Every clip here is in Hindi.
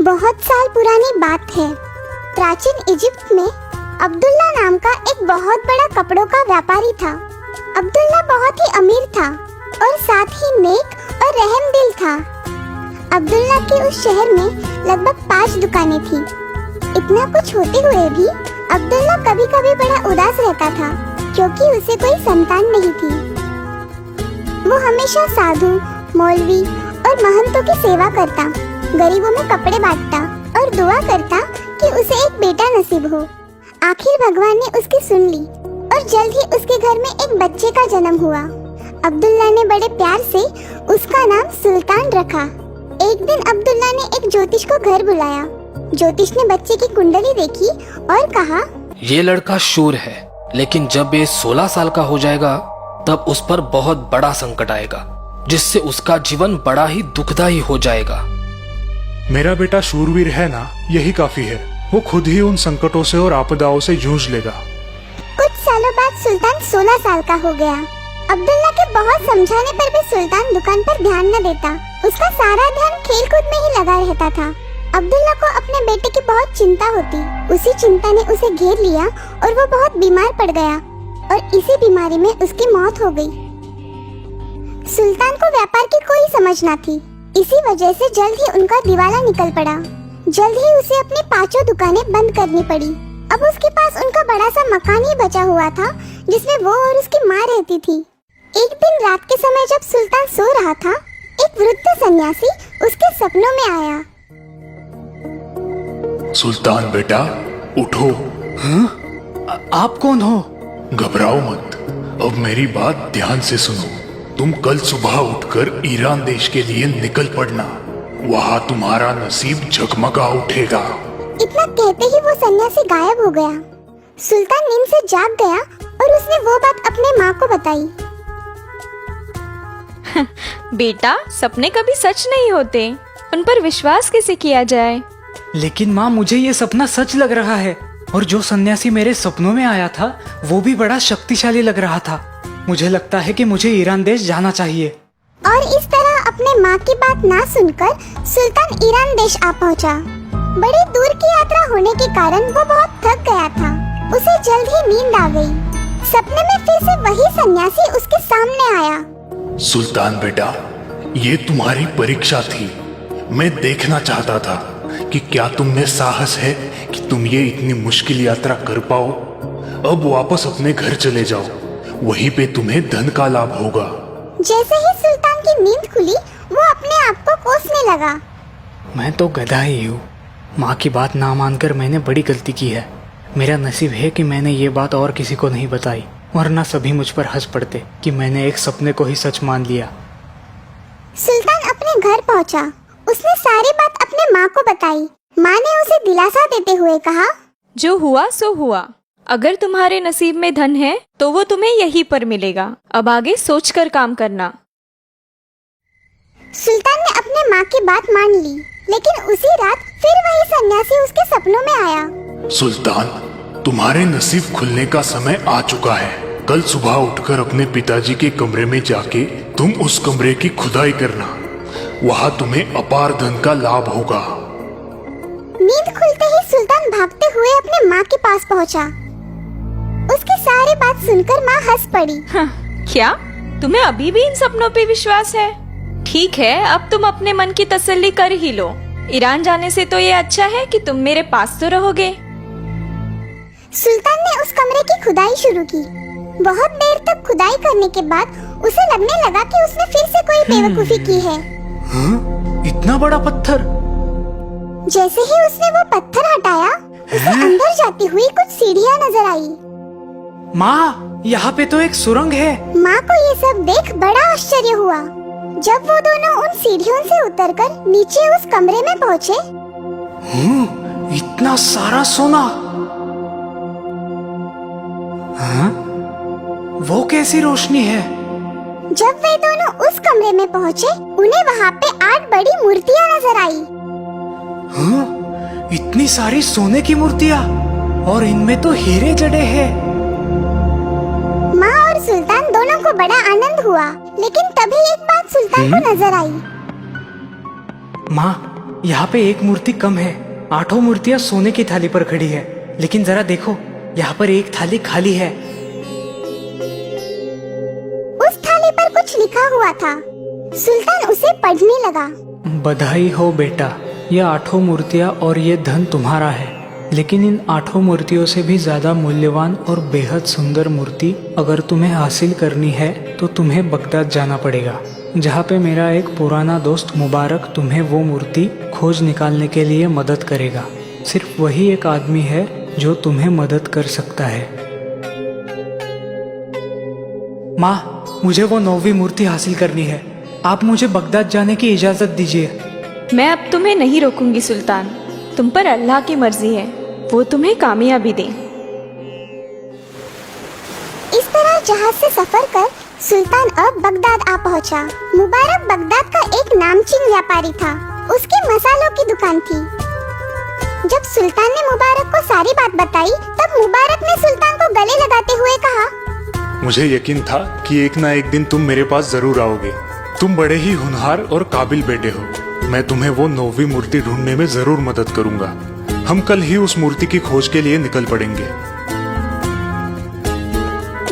बहुत साल पुरानी बात है। प्राचीन इजिप्ट में अब्दुल्ला नाम का एक बहुत बड़ा कपड़ों का व्यापारी था। अब्दुल्ला बहुत ही अमीर था और साथ ही नेक और रहमदिल था। अब्दुल्ला के उस शहर में लगभग 5 दुकानें थी। इतना कुछ होते हुए भी अब्दुल्ला कभी कभी बड़ा उदास रहता था क्योंकि उसे कोई संतान नहीं थी। वो हमेशा साधु, मौलवी और महंतों की सेवा करता, गरीबों में कपड़े बांटता और दुआ करता कि उसे एक बेटा नसीब हो। आखिर भगवान ने उसकी सुन ली और जल्द ही उसके घर में एक बच्चे का जन्म हुआ। अब्दुल्ला ने बड़े प्यार से उसका नाम सुल्तान रखा। एक दिन अब्दुल्ला ने एक ज्योतिष को घर बुलाया। ज्योतिष ने बच्चे की कुंडली देखी और कहा, ये लड़का शूर है, लेकिन जब ये 16 साल का हो जाएगा तब उस पर बहुत बड़ा संकट आएगा, जिससे उसका जीवन बड़ा ही दुखदायी हो जाएगा। मेरा बेटा शूरवीर है ना, यही काफी है। वो खुद ही उन संकटों से और आपदाओं से जूझ लेगा। कुछ सालों बाद सुल्तान 16 साल का हो गया। अब्दुल्ला के बहुत समझाने पर भी सुल्तान दुकान पर ध्यान न देता। उसका सारा ध्यान खेल कूद में ही लगा रहता था। अब्दुल्ला को अपने बेटे की बहुत चिंता होती। उसी चिंता ने उसे घेर लिया और वो बहुत बीमार पड़ गया और इसी बीमारी में उसकी मौत हो गई। सुल्तान को व्यापार की कोई समझ न थी। इसी वजह से जल्द ही उनका दिवाला निकल पड़ा। जल्द ही उसे अपनी 5 दुकानें बंद करनी पड़ी। अब उसके पास उनका बड़ा सा मकान ही बचा हुआ था जिसमें वो और उसकी माँ रहती थी। एक दिन रात के समय जब सुल्तान सो रहा था, एक वृद्ध सन्यासी उसके सपनों में आया। सुल्तान बेटा, उठो। आप कौन हो? घबराओ मत, अब मेरी बात ध्यान से सुनो। तुम कल सुबह उठकर ईरान देश के लिए निकल पड़ना। वहाँ तुम्हारा नसीब जगमगा उठेगा। इतना कहते ही वो सन्यासी गायब हो गया। सुल्तान नींद से जाग गया और उसने वो बात अपने माँ को बताई। बेटा, सपने कभी सच नहीं होते, उन पर विश्वास कैसे किया जाए? लेकिन माँ, मुझे ये सपना सच लग रहा है और जो सन्यासी मेरे सपनों में आया था वो भी बड़ा शक्तिशाली लग रहा था। मुझे लगता है कि मुझे ईरान देश जाना चाहिए। और इस तरह अपने माँ की बात ना सुनकर सुल्तान ईरान देश आ पहुँचा। बड़ी दूर की यात्रा होने के कारण वो बहुत थक गया था। उसे जल्द ही नींद आ गई। सपने में फिर से वही सन्यासी उसके सामने आया। सुल्तान बेटा, ये तुम्हारी परीक्षा थी। मैं देखना चाहता था कि क्या तुम में साहस है कि तुम ये इतनी मुश्किल यात्रा कर पाओ। अब वापस अपने घर चले जाओ, वहीं पे तुम्हें धन का लाभ होगा। जैसे ही सुल्तान की नींद खुली, वो अपने आप को कोसने लगा। मैं तो गधा ही हूँ। माँ की बात ना मानकर मैंने बड़ी गलती की है। मेरा नसीब है कि मैंने ये बात और किसी को नहीं बताई, वरना सभी मुझ पर हंस पड़ते कि मैंने एक सपने को ही सच मान लिया। सुल्तान अपने घर पहुंचा। उसने सारी बात अपने माँ को बताई। माँ ने उसे दिलासा देते हुए कहा, जो हुआ सो हुआ। अगर तुम्हारे नसीब में धन है तो वो तुम्हें यहीं पर मिलेगा। अब आगे सोचकर काम करना। सुल्तान ने अपने माँ की बात मान ली, लेकिन उसी रात फिर वही सन्यासी उसके सपनों में आया। सुल्तान, तुम्हारे नसीब खुलने का समय आ चुका है। कल सुबह उठकर अपने पिताजी के कमरे में जाके तुम उस कमरे की खुदाई करना। वहाँ तुम्हें अपार धन का लाभ होगा। नींद खुलते ही सुल्तान भागते हुए अपने माँ के पास पहुँचा। उसकी सारी बात सुनकर माँ हंस पड़ी। क्या तुम्हें अभी भी इन सपनों पे विश्वास है? ठीक है, अब तुम अपने मन की तसल्ली कर ही लो। ईरान जाने से तो ये अच्छा है कि तुम मेरे पास तो रहोगे। सुल्तान ने उस कमरे की खुदाई शुरू की। बहुत देर तक खुदाई करने के बाद उसे लगने लगा कि उसने फिर से कोई बेवकूफी की है। इतना बड़ा पत्थर! जैसे ही उसने वो पत्थर हटाया, उसे अंदर जाती हुई कुछ सीढ़ियाँ नजर आई। माँ, यहाँ पे तो एक सुरंग है। माँ को ये सब देख बड़ा आश्चर्य हुआ। जब वो दोनों उन सीढ़ियों से उतरकर नीचे उस कमरे में पहुँचे, इतना सारा सोना! हाँ? वो कैसी रोशनी है? जब वे दोनों उस कमरे में पहुँचे, उन्हें वहाँ पे 8 बड़ी मूर्तियाँ नजर आई। हाँ? इतनी सारी सोने की मूर्तियाँ, और इनमें तो हीरे जड़े हैं। माँ और सुल्तान दोनों को बड़ा आनंद हुआ, लेकिन तभी एक बात सुल्तान को नजर आई। माँ, यहाँ पे एक मूर्ति कम है। 8 मूर्तियाँ सोने की थाली पर खड़ी है, लेकिन जरा देखो, यहाँ पर एक थाली खाली है। उस थाली पर कुछ लिखा हुआ था। सुल्तान उसे पढ़ने लगा। बधाई हो बेटा, ये 8 मूर्तियाँ और ये धन तुम्हारा है, लेकिन इन 8 मूर्तियों से भी ज्यादा मूल्यवान और बेहद सुंदर मूर्ति अगर तुम्हें हासिल करनी है तो तुम्हें बगदाद जाना पड़ेगा, जहाँ पे मेरा एक पुराना दोस्त मुबारक तुम्हें वो मूर्ति खोज निकालने के लिए मदद करेगा। सिर्फ वही एक आदमी है जो तुम्हें मदद कर सकता है। माँ, मुझे वो 9वीं मूर्ति हासिल करनी है। आप मुझे बगदाद जाने की इजाजत दीजिए। मैं अब तुम्हें नहीं रोकूंगी सुल्तान, तुम पर अल्लाह की मर्जी है, वो तुम्हें कामयाबी दे। इस तरह जहाज से सफर कर सुल्तान अब बगदाद आ पहुंचा। मुबारक बगदाद का एक नामचीन व्यापारी था। उसकी मसालों की दुकान थी। जब सुल्तान ने मुबारक को सारी बात बताई, तब मुबारक ने सुल्तान को गले लगाते हुए कहा, मुझे यकीन था कि एक ना एक दिन तुम मेरे पास जरूर आओगे। तुम बड़े ही होनहार और काबिल बेटे हो। मैं तुम्हें वो 9वीं मूर्ति ढूंढने में जरूर मदद करूंगा। हम कल ही उस मूर्ति की खोज के लिए निकल पड़ेंगे।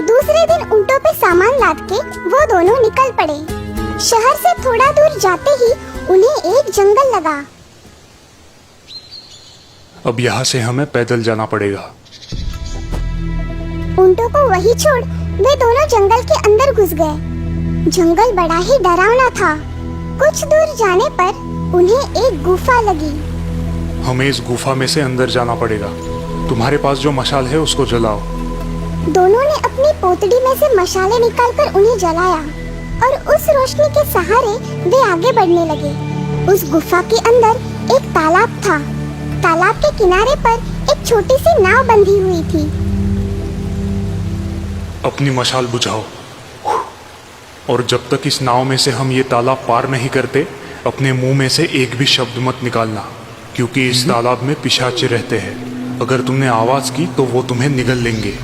दूसरे दिन ऊंटों पे सामान लाद के वो दोनों निकल पड़े। शहर से थोड़ा दूर जाते ही उन्हें एक जंगल लगा। अब यहाँ से हमें पैदल जाना पड़ेगा। ऊंटों को वहीं छोड़ वे दोनों जंगल के अंदर घुस गए। जंगल बड़ा ही डरावना था। कुछ दूर जाने पर उन्हें एक गुफा लगी। हमें इस गुफा में से अंदर जाना पड़ेगा। तुम्हारे पास जो मशाल है उसको जलाओ। दोनों ने अपनी पोतड़ी में से मशाले निकालकर उन्हें जलाया और उस रोशनी के सहारे वे आगे बढ़ने लगे। उस गुफा के अंदर एक तालाब था। तालाब के किनारे पर एक छोटी सी नाव बंधी हुई थी। अपनी मशाल बुझाओ और जब तक इस नाव में से हम ये तालाब पार नहीं करते, अपने मुंह में से एक भी शब्द मत निकालना, क्योंकि इस तालाब में पिशाच रहते हैं। अगर तुमने आवाज की तो वो तुम्हें निगल लेंगे।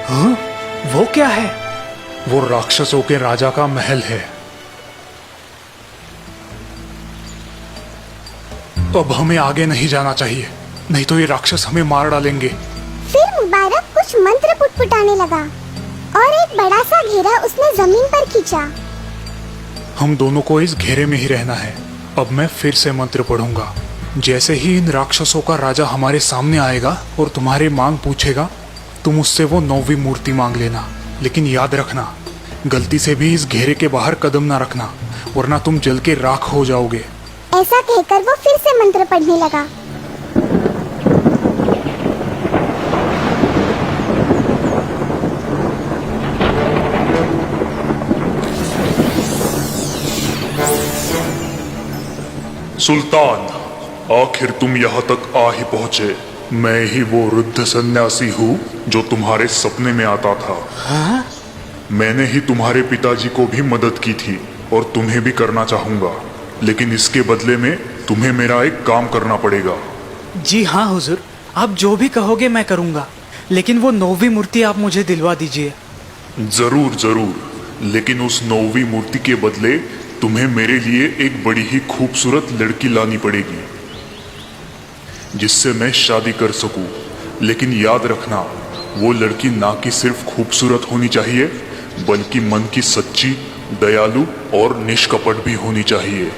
हाँ? वो क्या है? वो राक्षसों के राजा का महल है। अब हमें आगे नहीं जाना चाहिए, नहीं तो ये राक्षस हमें मार डालेंगे। फिर मुबारक कुछ मंत्र पुटपुटाने लगा और एक बड़ा सा घेरा उसने जमीन पर खींचा। हम दोनों को इस घेरे में ही रहना है। अब मैं फिर से मंत्र पढ़ूंगा। जैसे ही इन राक्षसों का राजा हमारे सामने आएगा और तुम्हारी मांग पूछेगा, तुम उससे वो 9वीं मूर्ति मांग लेना। लेकिन याद रखना, गलती से भी इस घेरे के बाहर कदम ना रखना, वरना तुम जल के राख हो जाओगे। ऐसा कहकर वो फिर से मंत्र पढ़ने लगा। सुल्तान, आखिर तुम यहाँ तक आ ही पहुँचे। मैं ही वो वृद्ध सन्यासी हूँ जो तुम्हारे सपने में आता था। हाँ? मैंने ही तुम्हारे पिताजी को भी मदद की थी और तुम्हें भी करना चाहूंगा, लेकिन इसके बदले में तुम्हें मेरा एक काम करना पड़ेगा। जी हाँ हुजूर, आप जो भी कहोगे मैं करूँगा, लेकिन वो 9वीं मूर्ति आप मुझे दिलवा दीजिए। जरूर जरूर, लेकिन उस 9वीं मूर्ति के बदले तुम्हें मेरे लिए एक बड़ी ही खूबसूरत लड़की लानी पड़ेगी, जिससे मैं शादी कर सकूं। लेकिन याद रखना, वो लड़की ना कि सिर्फ खूबसूरत होनी चाहिए, बल्कि मन की सच्ची, दयालु और निष्कपट भी होनी चाहिए।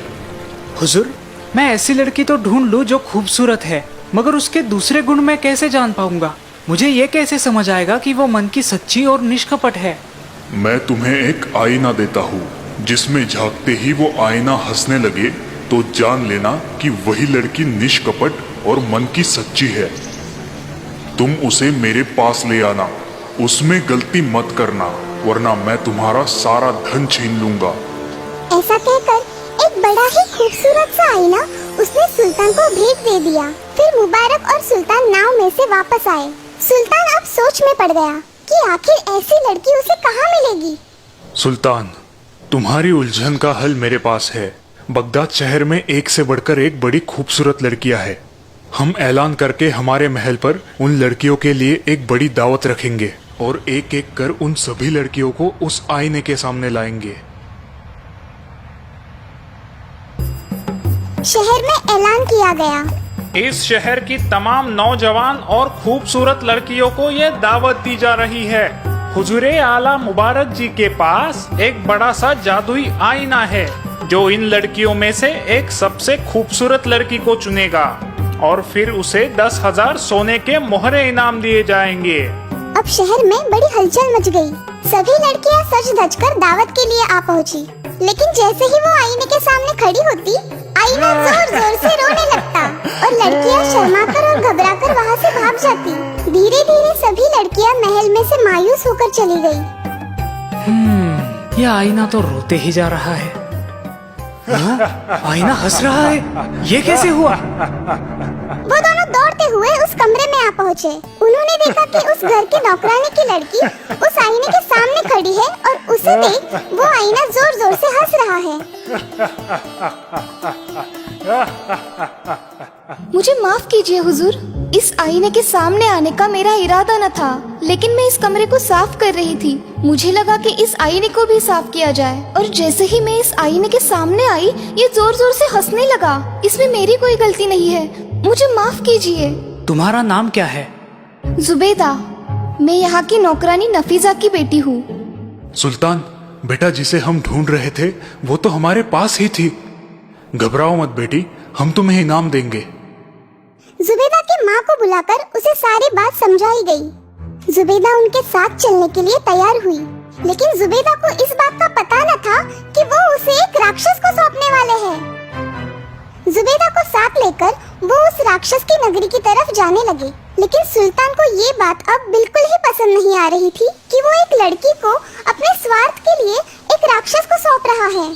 हुजूर, मैं ऐसी लड़की तो ढूंढ लूं जो खूबसूरत है, मगर उसके दूसरे गुण मैं कैसे जान पाऊंगा? मुझे ये कैसे समझ आएगा कि वो मन की सच्ची और निष्कपट है? मैं तुम्हें एक आईना देता हूँ, जिसमें झांकते ही वो आईना हंसने लगे तो जान लेना कि वही लड़की निष्कपट और मन की सच्ची है। तुम उसे मेरे पास ले आना, उसमें गलती मत करना, वरना मैं तुम्हारा सारा धन छीन लूंगा। ऐसा कहकर एक बड़ा ही खूबसूरत सा आईना उसने सुल्तान को भेंट दे दिया। फिर मुबारक और सुल्तान नाव में से वापस आए। सुल्तान अब सोच में पड़ गया कि आखिर ऐसी लड़की उसे कहाँ मिलेगी। सुल्तान, तुम्हारी उलझन का हल मेरे पास है। बगदाद शहर में एक से बढ़कर एक बड़ी खूबसूरत लड़कियां हैं। हम ऐलान करके हमारे महल पर उन लड़कियों के लिए एक बड़ी दावत रखेंगे और एक एक कर उन सभी लड़कियों को उस आईने के सामने लाएंगे। शहर में ऐलान किया गया। इस शहर की तमाम नौजवान और खूबसूरत लड़कियों को ये दावत दी जा रही है। हुजूरे आला मुबारक जी के पास एक बड़ा सा जादुई आईना है जो इन लड़कियों में से एक सबसे खूबसूरत लड़की को चुनेगा और फिर उसे 10,000 सोने के मोहरे इनाम दिए जाएंगे। अब शहर में बड़ी हलचल मच गई। सभी लड़कियां सज धज कर दावत के लिए आ पहुंची, लेकिन जैसे ही वो आईने के सामने खड़ी होती, आईना जोर जोर से रोने लगता और लड़कियां शर्माकर और घबराकर वहाँ से भाग जाती। धीरे धीरे सभी लड़कियां महल में से मायूस होकर चली गई। यह आईना तो रोते ही जा रहा है। हाँ? आईना हंस रहा है। ये कैसे हुआ? वो दोनों दौड़ते हुए उस कमरे में आ पहुँचे। उन्होंने देखा कि उस घर की नौकरानी की लड़की उस आईने के सामने खड़ी है और उसे देख वो आईना जोर जोर से हंस रहा है। मुझे माफ कीजिए हुजूर, इस आईने के सामने आने का मेरा इरादा न था, लेकिन मैं इस कमरे को साफ कर रही थी। मुझे लगा कि इस आईने को भी साफ किया जाए, और जैसे ही मैं इस आईने के सामने आई, ये जोर जोर से हंसने लगा। इसमें मेरी कोई गलती नहीं है, मुझे माफ कीजिए। तुम्हारा नाम क्या है? जुबैदा, मैं यहाँ की नौकरानी नफीजा की बेटी हूँ। सुल्तान, बेटा जिसे हम ढूंढ रहे थे वो तो हमारे पास ही थी। घबराओ मत बेटी, हम तुम्हें इनाम देंगे। जुबैदा की माँ को बुलाकर उसे सारी बात समझाई गई। जुबैदा उनके साथ चलने के लिए तैयार हुई, लेकिन जुबैदा को इस बात का पता न था कि वो उसे एक राक्षस को सौंपने वाले हैं। जुबैदा को साथ लेकर वो उस राक्षस की नगरी की तरफ जाने लगे, लेकिन सुल्तान को ये बात अब बिल्कुल ही पसंद नहीं आ रही थी कि वो एक लड़की को अपने स्वार्थ के लिए एक राक्षस को सौंप रहा है।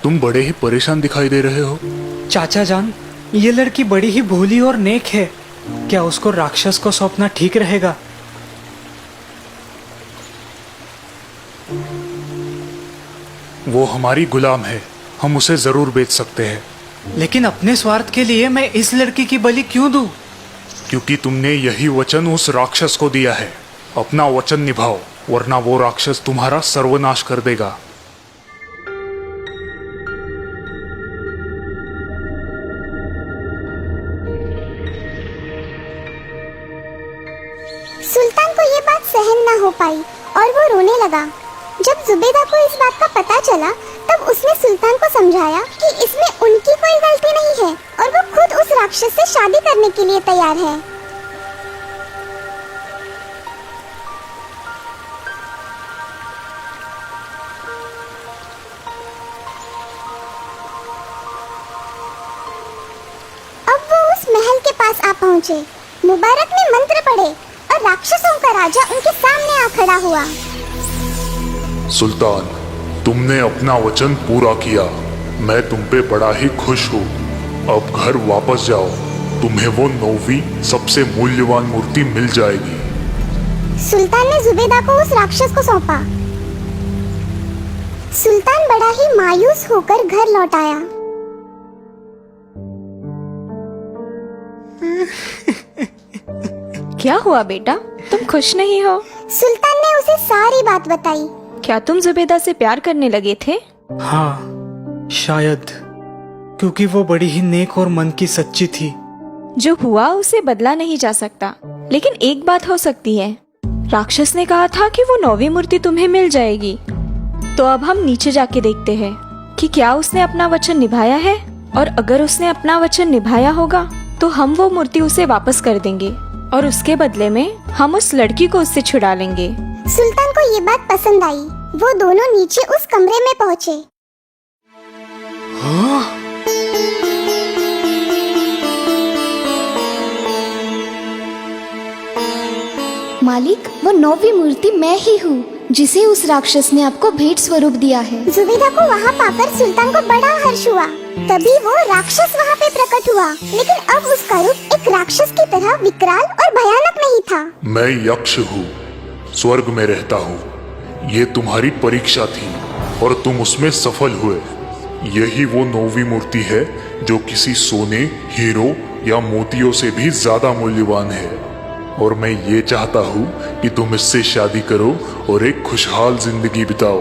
तुम बड़े ही परेशान दिखाई दे रहे हो। चाचा जान, ये लड़की बड़ी ही भोली और नेक है। क्या उसको राक्षस को सौंपना ठीक रहेगा? वो हमारी गुलाम है, हम उसे जरूर बेच सकते हैं। लेकिन अपने स्वार्थ के लिए मैं इस लड़की की बलि क्यों दूं? क्योंकि तुमने यही वचन उस राक्षस को दिया है। अपना वचन निभाओ, वरना वो राक्षस तुम्हारा सर्वनाश कर देगा। सुल्तान को ये बात सहन न हो पाई और वो रोने लगा। जब जुबैदा को इस बात का पता चला, तब उसने सुल्तान को समझाया कि इसमें उनकी कोई गलती नहीं है और वो खुद उस राक्षस से शादी करने के लिए तैयार है। अब वो उस महल के पास आ पहुँचे। मुबारक ने मंत्र पढ़े और राक्षसों का राजा उनके सामने आ खड़ा हुआ। सुल्तान, तुमने अपना वचन पूरा किया। मैं तुम पे बड़ा ही खुश हूँ। अब घर वापस जाओ, तुम्हें वो 9वीं सबसे मूल्यवान मूर्ति मिल जाएगी। सुल्तान ने जुबैदा को उस राक्षस को सौंपा। सुल्तान बड़ा ही मायूस होकर घर लौट आया। क्या हुआ बेटा, तुम खुश नहीं हो? सुल्तान ने उसे सारी बात बताई। क्या तुम जुबैदा से प्यार करने लगे थे? हाँ, शायद, क्योंकि वो बड़ी ही नेक और मन की सच्ची थी। जो हुआ उसे बदला नहीं जा सकता, लेकिन एक बात हो सकती है। राक्षस ने कहा था कि वो 9वीं मूर्ति तुम्हें मिल जाएगी। तो अब हम नीचे जाके देखते हैं कि क्या उसने अपना वचन निभाया है, और अगर उसने अपना वचन निभाया होगा तो हम वो मूर्ति उसे वापस कर देंगे और उसके बदले में हम उस लड़की को उससे छुड़ा लेंगे। सुल्तान को ये बात पसंद आई। वो दोनों नीचे उस कमरे में पहुँचे। मालिक, वो नौवीं मूर्ति मैं ही हूँ जिसे उस राक्षस ने आपको भेंट स्वरूप दिया है। जुबैदा को वहाँ पाकर सुल्तान को बड़ा हर्ष हुआ। तभी वो राक्षस वहाँ पे प्रकट हुआ, लेकिन अब उसका रूप एक राक्षस की तरह विकराल और भयानक नहीं था। मैं यक्ष हूँ, स्वर्ग में रहता हूँ। ये तुम्हारी परीक्षा थी और तुम उसमें सफल हुए। यही वो नौवीं मूर्ति है जो किसी सोने, हीरो या मोतियों से भी ज्यादा मूल्यवान है। और मैं ये चाहता हूँ कि तुम इससे शादी करो और एक खुशहाल जिंदगी बिताओ।